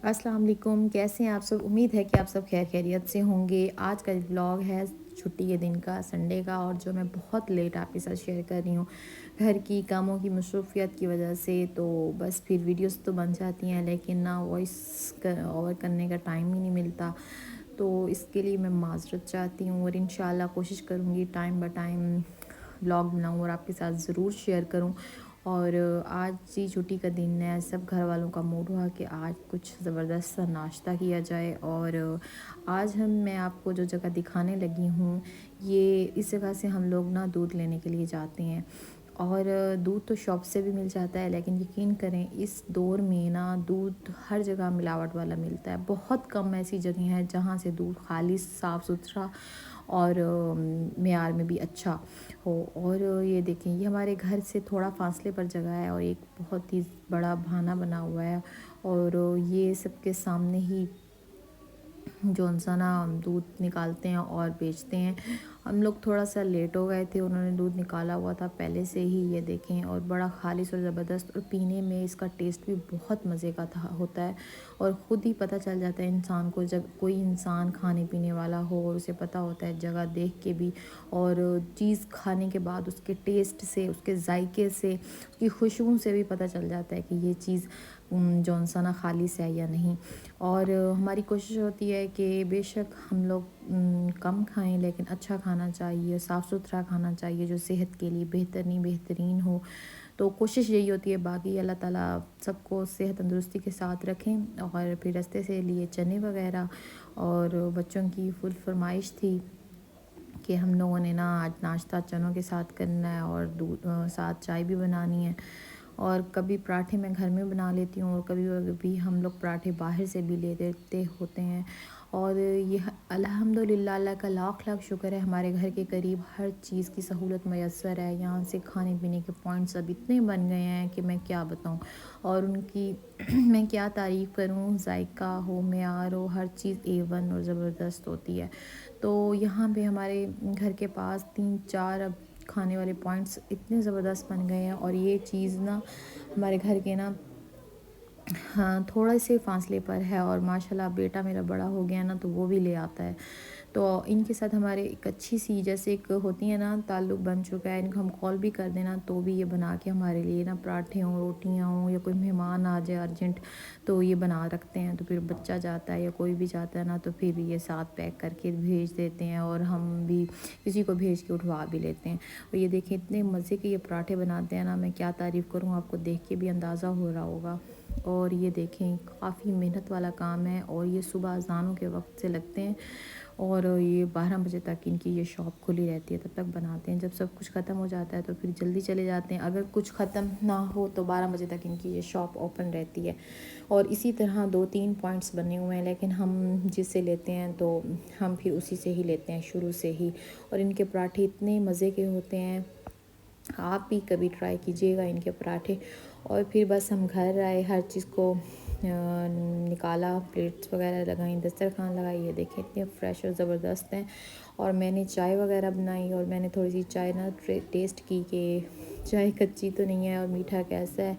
अस्सलाम वालेकुम, कैसे हैं आप सब? उम्मीद है कि आप सब खैर खैरियत से होंगे। आज का व्लॉग है छुट्टी के दिन का, संडे का, और जो मैं बहुत लेट आपके साथ शेयर कर रही हूँ घर की कामों की मसरूफियत की वजह से। तो बस फिर वीडियोस तो बन जाती हैं लेकिन ना वॉइस ओवर करने का टाइम ही नहीं मिलता। तो इसके लिए मैं माज़रत चाहती हूँ और इंशाल्लाह कोशिश करूँगी टाइम बाय टाइम व्लॉग बनाऊँ और आपके साथ ज़रूर शेयर करूँ। और आज ही छुट्टी का दिन है, सब घर वालों का मूड हुआ कि आज कुछ ज़बरदस्त सा नाश्ता किया जाए। और आज मैं आपको जो जगह दिखाने लगी हूँ, ये इस जगह से हम लोग ना दूध लेने के लिए जाते हैं। और दूध तो शॉप से भी मिल जाता है, लेकिन यकीन करें इस दौर में ना दूध हर जगह मिलावट वाला मिलता है। बहुत कम ऐसी जगह हैं जहाँ से दूध खालिस साफ़ सुथरा और मेयार में भी अच्छा हो। और ये देखें, ये हमारे घर से थोड़ा फासले पर जगह है और एक बहुत ही बड़ा भाना बना हुआ है। और ये सबके सामने ही जो सा ना दूध निकालते हैं और बेचते हैं। हम लोग थोड़ा सा लेट हो गए थे, उन्होंने दूध निकाला हुआ था पहले से ही, ये देखें, और बड़ा खालिश और ज़बरदस्त, और पीने में इसका टेस्ट भी बहुत मज़े का था होता है। और ख़ुद ही पता चल जाता है इंसान को, जब कोई इंसान खाने पीने वाला हो और उसे पता होता है जगह देख के भी, और चीज़ खाने के बाद उसके टेस्ट से, उसके जायके से, उसकी खुशबू से भी पता चल जाता है कि ये चीज़ जौन सा ना खालिश है या नहीं। और हमारी कोशिश होती है कि बेशक हम लोग कम खाएं लेकिन अच्छा खाना चाहिए, साफ़ सुथरा खाना चाहिए जो सेहत के लिए बेहतरीन हो। तो कोशिश यही होती है। बाकी अल्लाह ताला सबको सेहत तंदुरुस्ती के साथ रखें। और फिर रास्ते से लिए चने वगैरह, और बच्चों की फुल फरमाइश थी कि हम लोगों ने ना आज नाश्ता चनों के साथ करना है और दूध साथ चाय भी बनानी है। और कभी पराठे मैं घर में बना लेती हूँ और कभी कभी हम लोग पराठे बाहर से भी ले लेते होते हैं। और ये अल्हम्दुलिल्लाह, अल्लाह का लाख लाख शुक्र है, हमारे घर के करीब हर चीज़ की सहूलत मैसर है। यहाँ से खाने पीने के पॉइंट्स अब इतने बन गए हैं कि मैं क्या बताऊँ। और उनकी मैं क्या तारीफ़ करूँ, जायका हो, मेयार हो, हर चीज़ A1 और ज़बरदस्त होती है। तो यहाँ पे हमारे घर के पास 3-4 अब खाने वाले पॉइंट्स इतने ज़बरदस्त बन गए हैं। और ये चीज़ ना हमारे घर के ना, हाँ, थोड़े से फासले पर है। और माशाल्लाह बेटा मेरा बड़ा हो गया ना, तो वो भी ले आता है। तो इनके साथ हमारे एक अच्छी सी, जैसे एक होती है ना, ताल्लुक़ बन चुका है। इनको हम कॉल भी कर देना तो भी ये बना के हमारे लिए ना, पराठे हों, रोटियां हों, या कोई मेहमान आ जाए अर्जेंट तो ये बना रखते हैं। तो फिर बच्चा जाता है या कोई भी जाता है ना, तो फिर ये साथ पैक करके भेज देते हैं और हम भी किसी को भेज के उठवा भी लेते हैं। और ये देखें इतने मज़े के ये पराठे बनाते हैं ना, मैं क्या तारीफ़ करूँ, आपको देख के भी अंदाज़ा हो रहा होगा। और ये देखें काफ़ी मेहनत वाला काम है, और ये सुबह अज़ानों के वक्त से लगते हैं और ये 12 बजे तक इनकी ये शॉप खुली रहती है, तब तक बनाते हैं। जब सब कुछ ख़त्म हो जाता है तो फिर जल्दी चले जाते हैं। अगर कुछ ख़त्म ना हो तो 12 बजे तक इनकी ये शॉप ओपन रहती है। और इसी तरह 2-3 पॉइंट्स बने हुए हैं, लेकिन हम जिससे लेते हैं तो हम फिर उसी से ही लेते हैं शुरू से ही। और इनके पराठे इतने मज़े के होते हैं, आप भी कभी ट्राई कीजिएगा इनके पराठे। और फिर बस हम घर आए, हर चीज़ को निकाला, प्लेट्स वगैरह लगाई, दस्तरखान लगाई, ये देखें इतने फ्रेश और ज़बरदस्त हैं। और मैंने चाय वगैरह बनाई, और मैंने थोड़ी सी चाय ना टेस्ट की कि चाय कच्ची तो नहीं है और मीठा कैसा है।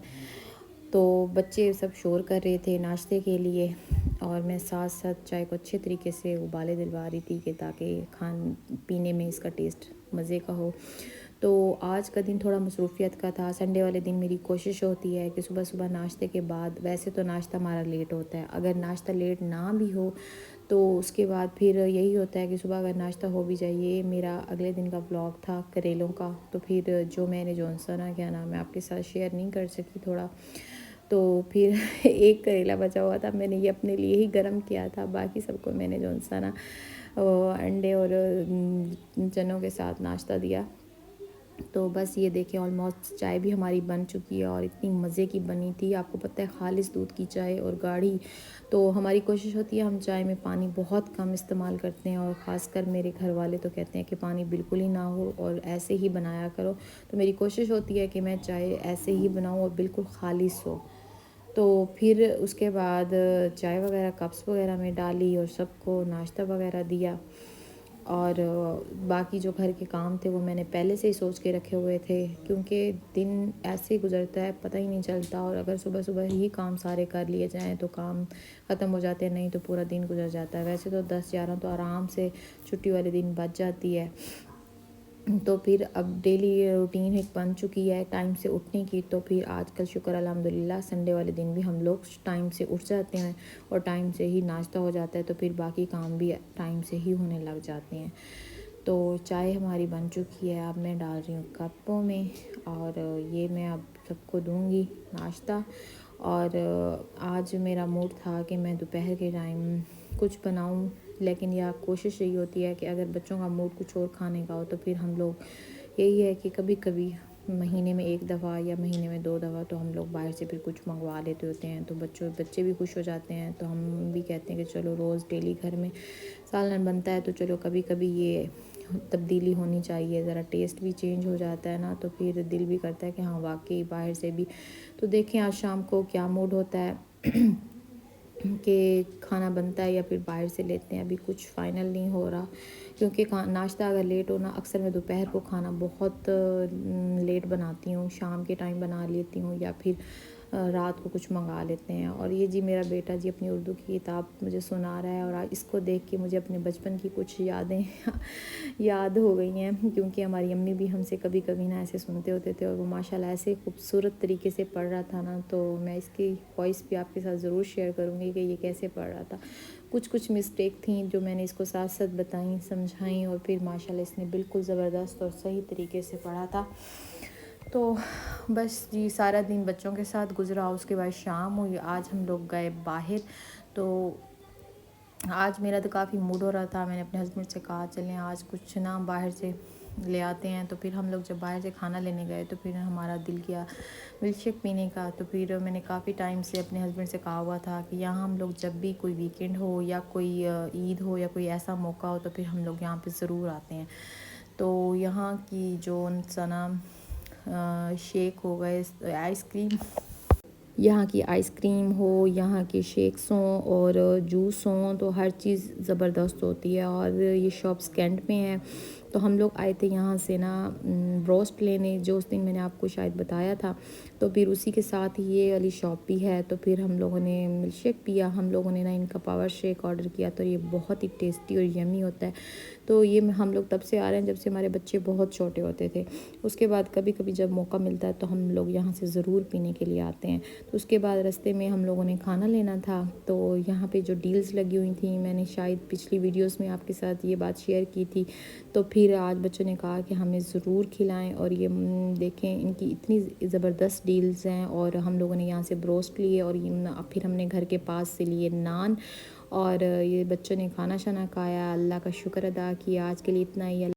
तो बच्चे सब शोर कर रहे थे नाश्ते के लिए, और मैं साथ साथ चाय को अच्छे तरीके से उबाले दिलवा रही थी कि ताकि खान पीने में इसका टेस्ट मज़े का हो। तो आज का दिन थोड़ा मसरूफ़ियत का था। संडे वाले दिन मेरी कोशिश होती है कि सुबह सुबह नाश्ते के बाद, वैसे तो नाश्ता हमारा लेट होता है, अगर नाश्ता लेट ना भी हो तो उसके बाद फिर यही होता है कि सुबह अगर नाश्ता हो भी जाए। ये मेरा अगले दिन का व्लॉग था करेलों का, तो फिर जो मैंने जौनसा ना, क्या नाम है, आपके साथ शेयर नहीं कर सकी थोड़ा। तो फिर एक करेला बचा हुआ था, मैंने ये अपने लिए ही गर्म किया था, बाकी सबको मैंने जौनसा ना अंडे और चनों के साथ नाश्ता दिया। तो बस ये देखें ऑलमोस्ट चाय भी हमारी बन चुकी है, और इतनी मज़े की बनी थी। आपको पता है खालिस दूध की चाय और गाढ़ी, तो हमारी कोशिश होती है हम चाय में पानी बहुत कम इस्तेमाल करते हैं। और ख़ासकर मेरे घर वाले तो कहते हैं कि पानी बिल्कुल ही ना हो और ऐसे ही बनाया करो। तो मेरी कोशिश होती है कि मैं चाय ऐसे ही बनाऊँ और बिल्कुल खालिस हो। तो फिर उसके बाद चाय वगैरह कप्स वगैरह में डाली और सबको नाश्ता वगैरह दिया। और बाकी जो घर के काम थे वो मैंने पहले से ही सोच के रखे हुए थे, क्योंकि दिन ऐसे ही गुजरता है पता ही नहीं चलता। और अगर सुबह सुबह ही काम सारे कर लिए जाएं तो काम ख़त्म हो जाते हैं, नहीं तो पूरा दिन गुजर जाता है। वैसे तो 10-11 तो आराम से छुट्टी वाले दिन बच जाती है। तो फिर अब डेली रूटीन एक बन चुकी है टाइम से उठने की। तो फिर आजकल शुक्र अल्हम्दुलिल्लाह संडे वाले दिन भी हम लोग टाइम से उठ जाते हैं और टाइम से ही नाश्ता हो जाता है, तो फिर बाकी काम भी टाइम से ही होने लग जाते हैं। तो चाय हमारी बन चुकी है, अब मैं डाल रही हूँ कपों में और ये मैं अब सबको दूँगी नाश्ता। और आज मेरा मूड था कि मैं दोपहर के टाइम कुछ बनाऊं, लेकिन यह कोशिश यही होती है कि अगर बच्चों का मूड कुछ और खाने का हो तो फिर हम लोग यही है कि कभी कभी महीने में 1 दफ़ा या महीने में 2 दफ़ा तो हम लोग बाहर से फिर कुछ मंगवा लेते होते हैं। तो बच्चे भी खुश हो जाते हैं, तो हम भी कहते हैं कि चलो रोज़ डेली घर में सालन बनता है तो चलो कभी कभी ये तब्दीली होनी चाहिए, ज़रा टेस्ट भी चेंज हो जाता है ना, तो फिर दिल भी करता है कि हाँ वाकई बाहर से भी। तो देखें आज शाम को क्या मूड होता है कि खाना बनता है या फिर बाहर से लेते हैं, अभी कुछ फ़ाइनल नहीं हो रहा। क्योंकि नाश्ता अगर लेट हो ना, अक्सर मैं दोपहर को खाना बहुत लेट बनाती हूँ, शाम के टाइम बना लेती हूँ या फिर रात को कुछ मंगा लेते हैं। और ये जी मेरा बेटा जी अपनी उर्दू की किताब मुझे सुना रहा है, और आज इसको देख के मुझे अपने बचपन की कुछ यादें याद हो गई हैं, क्योंकि हमारी अम्मी भी हमसे कभी कभी ना ऐसे सुनते होते थे और वो माशाल्लाह ऐसे खूबसूरत तरीके से पढ़ रहा था ना। तो मैं इसकी वॉइस भी आपके साथ ज़रूर शेयर करूँगी कि ये कैसे पढ़ रहा था। कुछ मिस्टेक थी जो मैंने इसको साथ साथ बताई समझाई, और फिर माशाल्लाह इसने बिल्कुल ज़बरदस्त और सही तरीके से पढ़ा था। तो बस जी सारा दिन बच्चों के साथ गुजरा, उसके बाद शाम हुई, आज हम लोग गए बाहर। तो आज मेरा तो काफ़ी मूड हो रहा था, मैंने अपने हस्बैंड से कहा चलें आज कुछ ना बाहर से ले आते हैं। तो फिर हम लोग जब बाहर से खाना लेने गए तो फिर हमारा दिल किया मिल्क शेक पीने का। तो फिर मैंने काफ़ी टाइम से अपने हस्बैंड से कहा हुआ था कि यहाँ हम लोग जब भी कोई वीकेंड हो या कोई ईद हो या कोई ऐसा मौका हो तो फिर हम लोग यहाँ पे ज़रूर आते हैं। तो यहाँ की जो सना शेक हो गए, आइसक्रीम, यहाँ की आइसक्रीम हो, यहाँ के शेक्स हों और जूस हों, तो हर चीज़ ज़बरदस्त होती है। और ये शॉप्स कैंट में है। तो हम लोग आए थे यहाँ से ना रोस्ट लेने, जो उस दिन मैंने आपको शायद बताया था। तो फिर उसी के साथ ही ये वाली शॉप भी है। तो फिर हम लोगों ने मिल्क शेक पिया, हम लोगों ने ना इनका पावर शेक ऑर्डर किया, तो ये बहुत ही टेस्टी और यमी होता है। तो ये हम लोग तब से आ रहे हैं जब से हमारे बच्चे बहुत छोटे होते थे। उसके बाद कभी कभी जब मौका मिलता है तो हम लोग यहाँ से ज़रूर पीने के लिए आते हैं। तो उसके बाद रास्ते में हम लोगों ने खाना लेना था, तो यहाँ पे जो डील्स लगी हुई थी, मैंने शायद पिछली वीडियोस में आपके साथ ये बात शेयर की थी। तो फिर आज बच्चों ने कहा कि हमें ज़रूर खिलाएं, और ये देखें इनकी इतनी ज़बरदस्त डील्स हैं। और हम लोगों ने यहाँ से ब्रोस्ट लिए, और ये फिर हमने घर के पास से लिए नान, और ये बच्चों ने खाना शाना खाया, अल्लाह का शुक्र अदा किया। आज के लिए इतना ही।